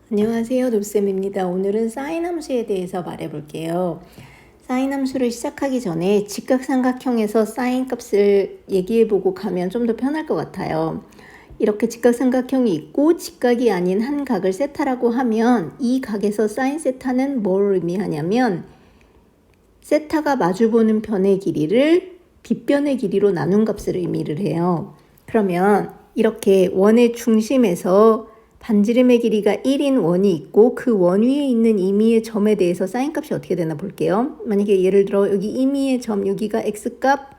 안녕하세요, 노쌤입니다. 오늘은 사인 함수에 대해서 말해볼게요. 사인 함수를 시작하기 전에 직각삼각형에서 사인 값을 얘기해보고 가면 좀 더 편할 것 같아요. 이렇게 직각삼각형이 있고 직각이 아닌 한 각을 세타라고 하면 이 각에서 사인 세타는 뭘 의미하냐면 세타가 마주보는 변의 길이를 빗변의 길이로 나눈 값을 의미를 해요. 그러면 이렇게 원의 중심에서 반지름의 길이가 1인 원이 있고 그 원 위에 있는 임의의 점에 대해서 사인값이 어떻게 되나 볼게요. 만약에 예를 들어 여기 임의의 점, 여기가 x값,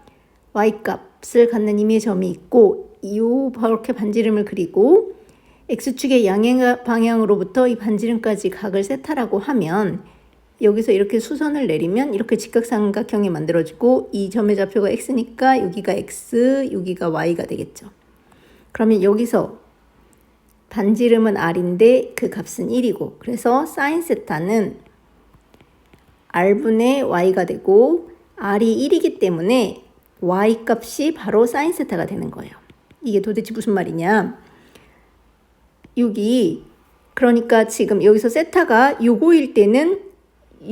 y값을 갖는 임의의 점이 있고 이렇게 반지름을 그리고 x축의 양행 방향으로부터 이 반지름까지 각을 세타라고 하면 여기서 이렇게 수선을 내리면 이렇게 직각삼각형이 만들어지고 이 점의 좌표가 x니까 여기가 x, 여기가 y가 되겠죠. 그러면 여기서 반지름은 r인데 그 값은 1이고 그래서 사인 세타는 r분의 y가 되고 r이 1이기 때문에 y 값이 바로 사인 세타가 되는 거예요. 이게 도대체 무슨 말이냐? 여기 그러니까 지금 여기서 세타가 요거일 때는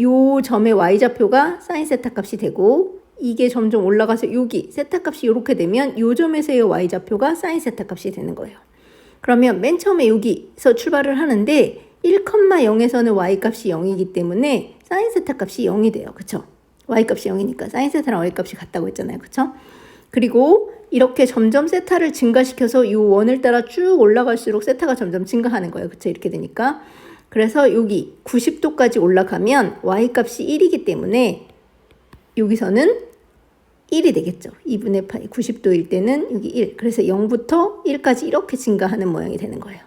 요 점의 y좌표가 사인 세타 값이 되고 이게 점점 올라가서 여기 세타 값이 이렇게 되면 요 점에서의 y좌표가 사인 세타 값이 되는 거예요. 그러면 맨 처음에 여기서 출발을 하는데 1,0에서는 y값이 0이기 때문에 사인 세타 값이 0이 돼요. 그쵸? y값이 0이니까 사인 세타랑 y값이 같다고 했잖아요. 그쵸? 그리고 이렇게 점점 세타를 증가시켜서 이 원을 따라 쭉 올라갈수록 세타가 점점 증가하는 거예요. 그쵸? 이렇게 되니까. 그래서 여기 90도까지 올라가면 y값이 1이기 때문에 여기서는 1이 되겠죠. 2분의 파이 90도일 때는 여기 1. 그래서 0부터 1까지 이렇게 증가하는 모양이 되는 거예요.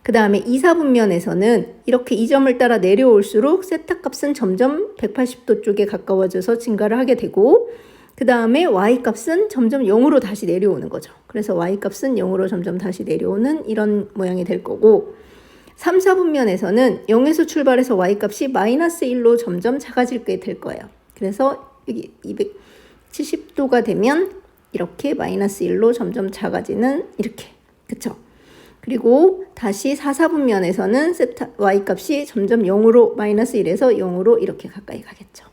그 다음에 2, 4분면에서는 이렇게 이 점을 따라 내려올수록 세타 값은 점점 180도 쪽에 가까워져서 증가를 하게 되고 그 다음에 y값은 점점 0으로 다시 내려오는 거죠. 그래서 y값은 0으로 점점 다시 내려오는 이런 모양이 될 거고 3, 4분면에서는 0에서 출발해서 y값이 마이너스 1로 점점 작아지게 될 거예요. 그래서 여기 270도가 되면 이렇게 마이너스 1로 점점 작아지는 이렇게. 그쵸? 그리고 다시 4, 4분면에서는 세타 y값이 점점 0으로 마이너스 1에서 0으로 이렇게 가까이 가겠죠.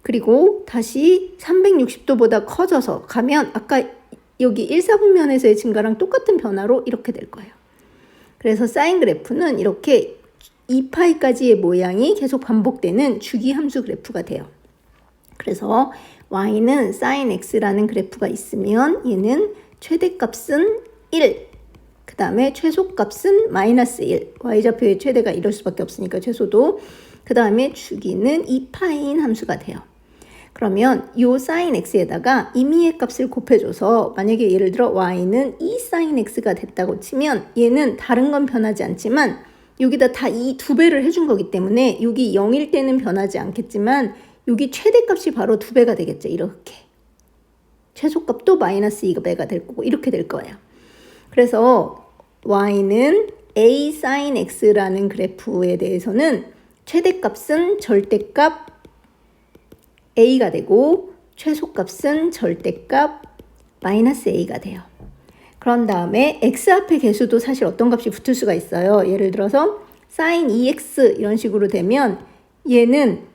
그리고 다시 360도보다 커져서 가면 아까 여기 1, 4분면에서의 증가랑 똑같은 변화로 이렇게 될 거예요. 그래서 사인 그래프는 이렇게 2파이까지의 모양이 계속 반복되는 주기 함수 그래프가 돼요. 그래서 y는 sin x라는 그래프가 있으면 얘는 최대값은 1, 그 다음에 최소값은 마이너스 1, y좌표의 최대가 이럴 수밖에 없으니까 최소도, 그 다음에 주기는 2파인 함수가 돼요. 그러면 이 sin x에다가 임의의 값을 곱해줘서 만약에 예를 들어 y는 2 sin x가 됐다고 치면 얘는 다른 건 변하지 않지만 여기다 다 이 2배를 해준 거기 때문에 여기 0일 때는 변하지 않겠지만 여기 최대값이 바로 2배가 되겠죠. 이렇게. 최소값도 마이너스 2배가 될 거고 이렇게 될 거예요. 그래서 y는 a sin x라는 그래프에 대해서는 최대값은 절대값 a가 되고 최소값은 절대값 마이너스 a가 돼요. 그런 다음에 x 앞에 개수도 사실 어떤 값이 붙을 수가 있어요. 예를 들어서 sin 2x 이런 식으로 되면 얘는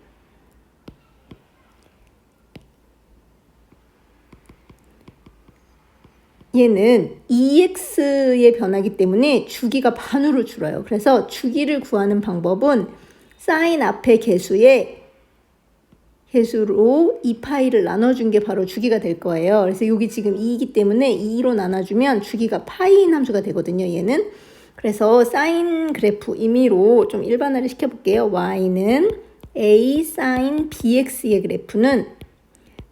얘는 2x의 변화이기 때문에 주기가 반으로 줄어요. 그래서 주기를 구하는 방법은 sin 앞에 개수로 2파이를 나눠준 게 바로 주기가 될 거예요. 그래서 여기 지금 2이기 때문에 2로 나눠주면 주기가 파이인 함수가 되거든요. 얘는. 그래서 사인 그래프 임의로 좀 일반화를 시켜볼게요. y는 a sin bx의 그래프는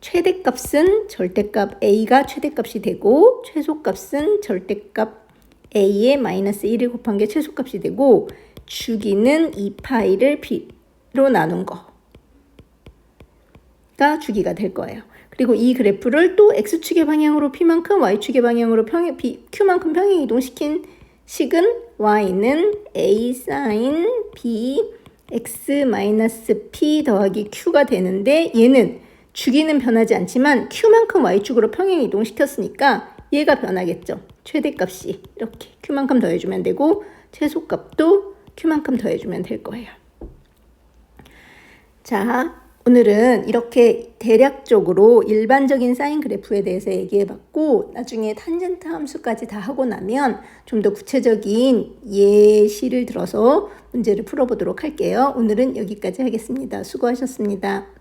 최대값은 절대값 a가 최대값이 되고 최소값은 절대값 a의 마이너스 1을 곱한 게 최소값이 되고 주기는 2파이를 b로 나눈 거가 주기가 될 거예요. 그리고 이 그래프를 또 x축의 방향으로 p만큼 y축의 방향으로 q만큼 평행 이동시킨 식은 y는 a sin b x-p 더하기 q가 되는데 얘는 주기는 변하지 않지만 q만큼 y축으로 평행 이동시켰으니까 얘가 변하겠죠. 최대값이 이렇게 q만큼 더해주면 되고 최소값도 Q만큼 더해주면 될 거예요. 자, 오늘은 이렇게 대략적으로 일반적인 사인 그래프에 대해서 얘기해봤고 나중에 탄젠트 함수까지 다 하고 나면 좀 더 구체적인 예시를 들어서 문제를 풀어보도록 할게요. 오늘은 여기까지 하겠습니다. 수고하셨습니다.